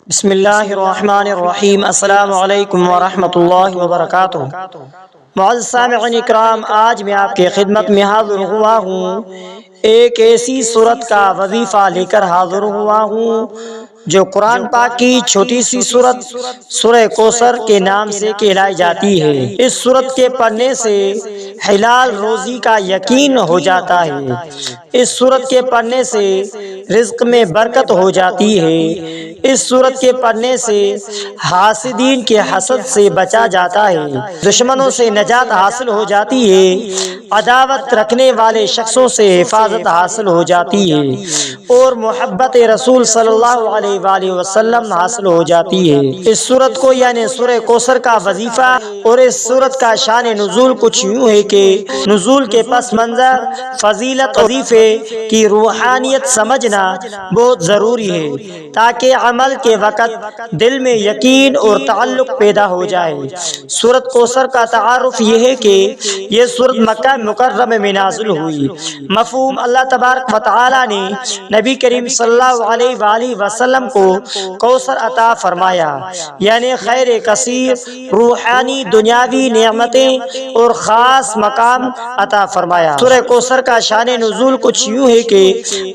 بسم اللہ الرحمن الرحیم۔ السلام علیکم ورحمۃ اللہ وبرکاتہ۔ معزز سامعین اکرام، آج میں آپ کی خدمت میں حاضر ہوا ہوں، ایک ایسی سورت کا وظیفہ لے کر حاضر ہوا ہوں جو قرآن پاک کی چھوٹی سی سورت سورہ کوثر کے نام سے کہلائی جاتی ہے۔ اس سورت کے پڑھنے سے حلال روزی کا یقین ہو جاتا ہے۔ اس سورت کے پڑھنے سے رزق میں برکت ہو جاتی ہے۔ اس سورت کے پڑھنے سے حاسدین کے حسد سے بچا جاتا ہے، دشمنوں سے نجات حاصل ہو جاتی ہے، عداوت رکھنے والے شخصوں سے حفاظت حاصل ہو جاتی ہے اور محبت رسول صلی اللہ علیہ وآلہ وسلم حاصل ہو جاتی ہے۔ اس سورت کو یعنی سورہ کوثر کا وظیفہ اور اس سورت کا شان نزول کچھ یوں ہے کہ نزول کے پس منظر، فضیلت اور وظیفے کی روحانیت سمجھنا بہت ضروری ہے تاکہ عمل کے وقت دل میں یقین اور تعلق پیدا ہو جائے۔ سورت کوثر کا تعارف یہ ہے کہ یہ سورت مکہ مکرمہ میں نازل ہوئی۔ مفہوم: اللہ تبارک و تعالی نے نبی کریم صلی اللہ علیہ وآلہ وسلم کو کوثر عطا فرمایا، یعنی خیر کثیر، روحانی دنیاوی نعمتیں اور خاص مقام عطا فرمایا۔ سورہ کوثر کا شان نزول کچھ یوں ہے کہ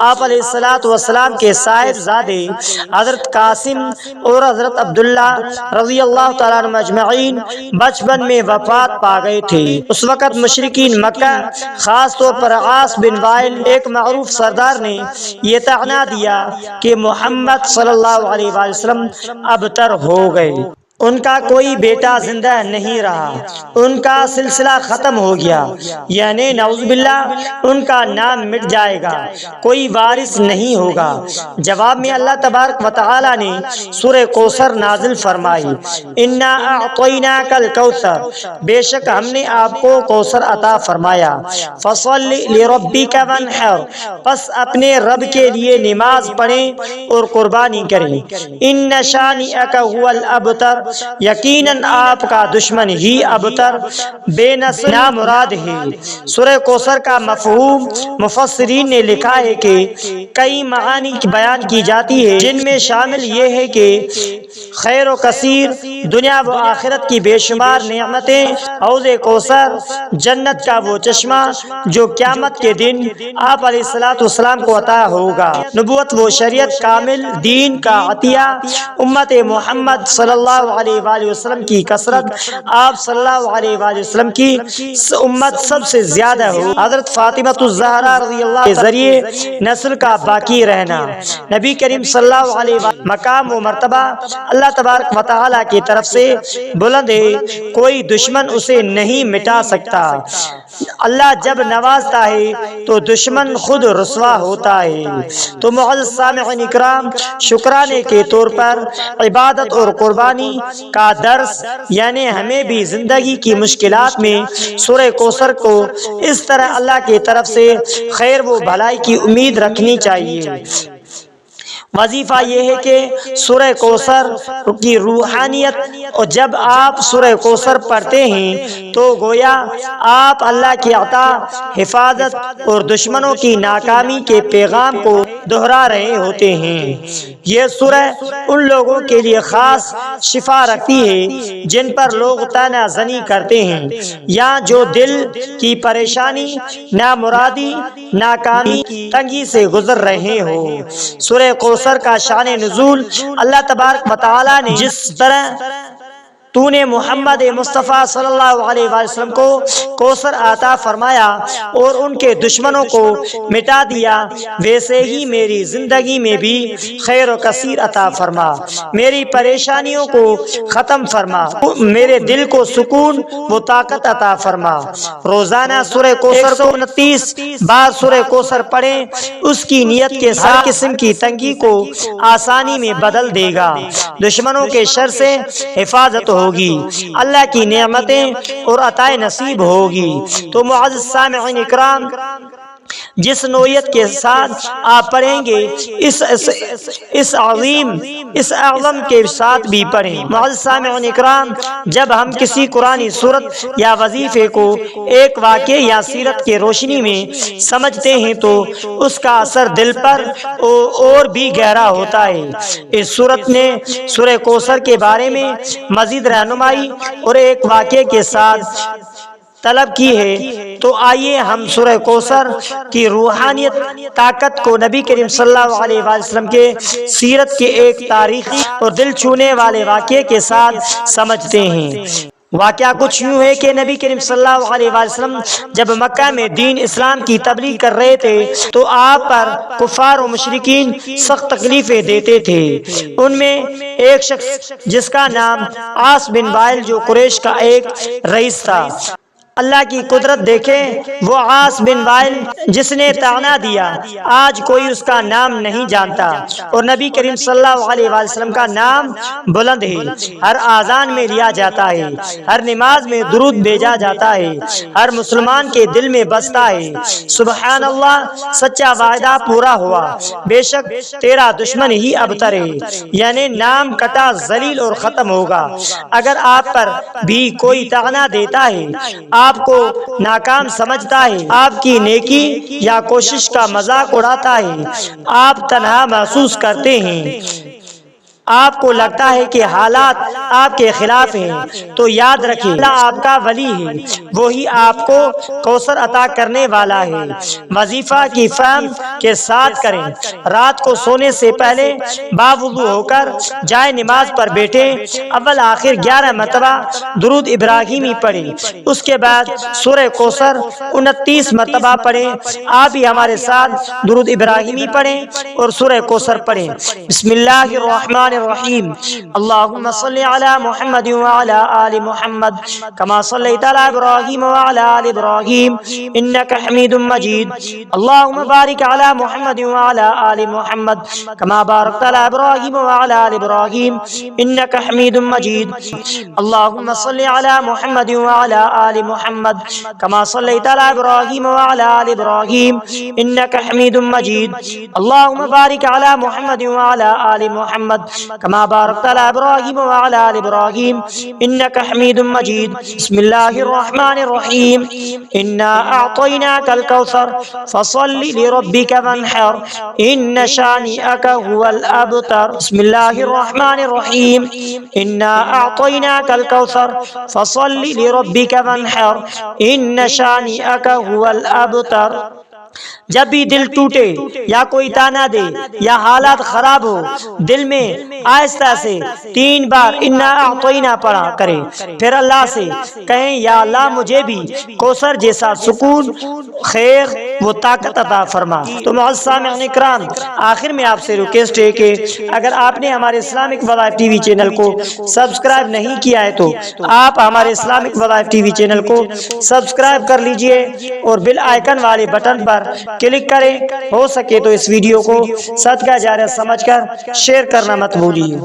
آپ علیہ الصلوۃ والسلام کے صاحبزادے حضرت قاسم اور حضرت عبداللہ رضی اللہ تعالیٰ عنہ اجمعین بچپن میں وفات پا گئے تھے۔ اس وقت مشرکین مکہ، خاص طور پر عاص بن وائل ایک معروف سردار نے یہ طعنہ دیا کہ محمد صلی اللہ علیہ وآلہ وسلم ابتر ہو گئے، ان کا کوئی بیٹا زندہ نہیں رہا، ان کا سلسلہ ختم ہو گیا، یعنی نعوذ باللہ ان کا نام مٹ جائے گا، کوئی وارث نہیں ہوگا۔ جواب میں اللہ تبارک و تعالی نے سورہ کوثر نازل فرمائی، انا اعطیناک الکوثر، بے شک ہم نے آپ کو کوثر عطا فرمایا، فصل لربک وانحر، پس اپنے رب کے لیے نماز پڑھیں اور قربانی کریں، ان شانئک هو الابتر، یقیناً آپ کا دشمن ہی ابتر بے نسل نامراد ہے۔ سورہ کوثر کا مفہوم: مفسرین نے لکھا ہے کہ کئی معانی بیان کی جاتی ہے، جن میں شامل یہ ہے کہ خیر و کثیر، دنیا و آخرت کی بے شمار نعمتیں، حوض کوثر، جنت کا وہ چشمہ جو قیامت کے دن آپ علیہ الصلوۃ والسلام کو عطا ہوگا، نبوت و شریعت، کامل دین کا عطیہ، امت محمد صلی اللہ علیہ وآلہ وسلم کی کثرت، آپ صلی اللہ علیہ وآلہ وسلم کی امت سب سے زیادہ ہو، حضرت فاطمہ الزہرا رضی اللہ کے ذریعے نسل کا باقی رہنا، نبی کریم صلی اللہ علیہ وآلہ مقام و مرتبہ اللہ تبارک و تعالی کی طرف سے بلند ہے، کوئی دشمن اسے نہیں مٹا سکتا۔ اللہ جب نوازتا ہے تو دشمن خود رسوا ہوتا ہے۔ تو معزز سامعین اکرام، شکرانے کے طور پر عبادت اور قربانی کا درس، یعنی ہمیں بھی زندگی کی مشکلات میں سورہ کوثر کو اس طرح اللہ کی طرف سے خیر و بھلائی کی امید رکھنی چاہیے۔ وظیفہ یہ ہے کہ سورہ کوثر کی روحانیت، اور جب آپ سورہ کوثر پڑھتے ہیں تو گویا آپ اللہ کی عطا، حفاظت اور دشمنوں کی ناکامی کے پیغام کو دہرا رہے ہوتے ہیں۔ یہ سورہ ان لوگوں کے لیے خاص شفا رکھتی ہے جن پر لوگ طعنہ زنی کرتے ہیں یا جو دل کی پریشانی، نامرادی، ناکامی، تنگی سے گزر رہے ہو۔ سورہ کوثر کا شان نزول: اللہ تبارک و تعالی نے جس طرح تو نے محمد مصطفیٰ صلی اللہ علیہ وآلہ وسلم کو کوثر عطا فرمایا اور ان کے دشمنوں کو مٹا دیا، ویسے ہی میری زندگی میں بھی خیر و کثیر عطا فرما، میری پریشانیوں کو ختم فرما، میرے دل کو سکون و طاقت عطا فرما۔ روزانہ سورہ کوثر کو 29 بار سورہ کوثر پڑھیں، اس کی نیت کے ساتھ قسم کی تنگی کو آسانی میں بدل دے گا، دشمنوں کے شر سے حفاظت ہوگی، اللہ کی نعمتیں اور عطائے نصیب ہوگی۔ تو معزز سامعین اکرام، جس نوعیت کے ساتھ آپ پڑھیں گے اس اعظم کے ساتھ بھی پڑھیں۔ معزز سامعین اکرام، جب ہم کسی قرآنی سورت یا وظیفے کو ایک واقعے یا سیرت کے روشنی میں سمجھتے ہیں تو اس کا اثر دل پر اور بھی گہرا ہوتا ہے۔ اس سورت نے سورہ کوثر کے بارے میں مزید رہنمائی اور ایک واقعے کے ساتھ طلب کی ہے، تو آئیے ہم سورہ کوثر کی روحانیت طاقت کو نبی کریم صلی اللہ علیہ وسلم کے سیرت کے ایک تاریخی اور دل چھونے والے واقعے کے ساتھ سمجھتے ہیں۔ واقعہ کچھ یوں ہے کہ نبی کریم صلی اللہ علیہ وسلم جب مکہ میں دین اسلام کی تبلیغ کر رہے تھے تو آپ پر کفار و مشرکین سخت تکلیفیں دیتے تھے۔ ان میں ایک شخص جس کا نام عاص بن وائل جو قریش کا ایک رئیس تھا۔ اللہ کی قدرت دیکھیں، وہ عاص بن وائل جس نے طعنہ دیا، آج کوئی اس کا نام نہیں جانتا، اور نبی کریم صلی اللہ علیہ وسلم کا نام بلند ہے، ہر اذان میں لیا جاتا ہے، ہر نماز میں درود بھیجا جاتا ہے، ہر مسلمان کے دل میں بستا ہے۔ سبحان اللہ، سچا وعدہ پورا ہوا، بے شک تیرا دشمن ہی ابتر ہے، یعنی نام کٹا ذلیل اور ختم ہوگا۔ اگر آپ پر بھی کوئی طعنہ دیتا ہے، آپ کو ناکام سمجھتا ہے، آپ کی نیکی یا کوشش کا مذاق اڑاتا ہے، آپ تنہا محسوس کرتے ہیں، آپ کو لگتا ہے کہ حالات آپ کے خلاف ہیں، تو یاد رکھیں اللہ آپ کا ولی ہے، وہی آپ کو کوثر عطا کرنے والا ہے۔ وظیفہ کی فہم کے ساتھ کریں۔ رات کو سونے سے پہلے باوضو ہو کر جائے نماز پر بیٹھیں، اول آخر 11 مرتبہ درود ابراہیمی پڑھیں، اس کے بعد سورہ کوثر 29 مرتبہ پڑھیں۔ آپ بھی ہمارے ساتھ درود ابراہیمی پڑھیں اور سورہ کوثر پڑھیں۔ بسم اللہ الرحمن الرحیم، اللہم صلی علی محمد وعلی آل محمد کما صلیت علی ابراہیم وعلی آل ابراہیم انک حمید مجید، اللہم بارک علی محمد وعلی آل محمد کما بارکت علی ابراہیم وعلی آل ابراہیم انک حمید مجید، اللہم صلی علی محمد وعلی آل محمد کما صلیت علی ابراہیم وعلی آل ابراہیم انک حمید مجید، اللہم بارک علی محمد وعلی آل محمد کما بارکت علی ابراہیم وعلی آل ابراہیم انک حمید مجید۔ بسم اللہ الرحمن الرحیم، انا اعطیناک الکوثر فصل لربک وانحر ان شانئک هو الابتر۔ بسم اللہ الرحمن الرحیم، انا اعطیناک الکوثر فصل لربک وانحر ان شانئک هو الابتر۔ جب بھی دل ٹوٹے یا کوئی طعنہ دے یا حالات خراب ہو، دل میں آہستہ سے 3 بار انا اعطینا پڑھا کریں، پھر اللہ سے کہیں یا اللہ مجھے بھی کوثر جیسا سکون، خیر و طاقت عطا فرما۔ تو معزز سامعین اکرام، آخر میں آپ سے ریکویسٹ ہے کہ اگر آپ نے ہمارے اسلامک وظائف ٹی وی چینل کو سبسکرائب نہیں کیا ہے تو آپ ہمارے اسلامک وظائف ٹی وی چینل کو سبسکرائب کر لیجئے اور بیل آئیکن والے بٹن پر کلک کریں۔ ہو سکے تو اس ویڈیو کو صدقہ جاریہ سمجھ کر شیئر کرنا مت بھولیے۔